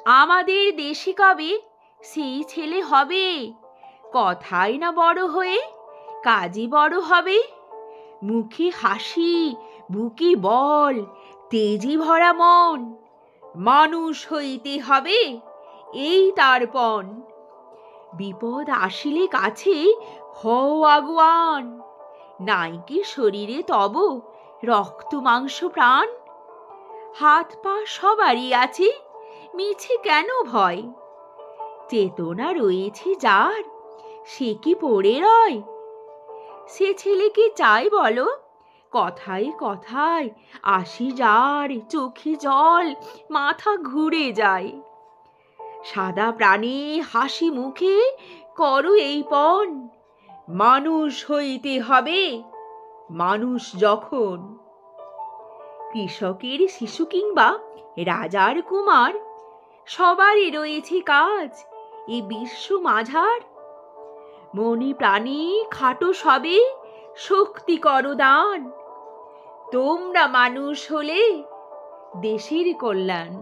আমাদের দেশে কবে সেই ছেলে হবে, কথাই না বড় হয়ে কাজই বড় হবে। মুখে হাসি, বুকে বল, তেজি ভরা মন, মানুষ হইতে হবে এই তার পণ। বিপদ আসিলে কাছে হও আগুয়ান, নাইকি শরীরে তব রক্ত মাংস প্রাণ। হাত পা সবারই আছে, মিছে কেন ভয়? চেতনা রয়েছে যার, সে কি পড়ে রয়? সে ছেলে কি চাই বলো, কথায় কথায় আসি যার চোখে জল, মাথা ঘুরে যায়। সাদা প্রাণে হাসি মুখে করো এই পণ, মানুষ হইতে হবে মানুষ যখন। কৃষকের শিশু কিংবা রাজার কুমার, সবারই রয়েছে কাজ এ বিশ্ব মাঝার। মনে প্রাণে খাটো সবে শক্তি করো দান, তোমরা মানুষ হলে দেশের কল্যাণ।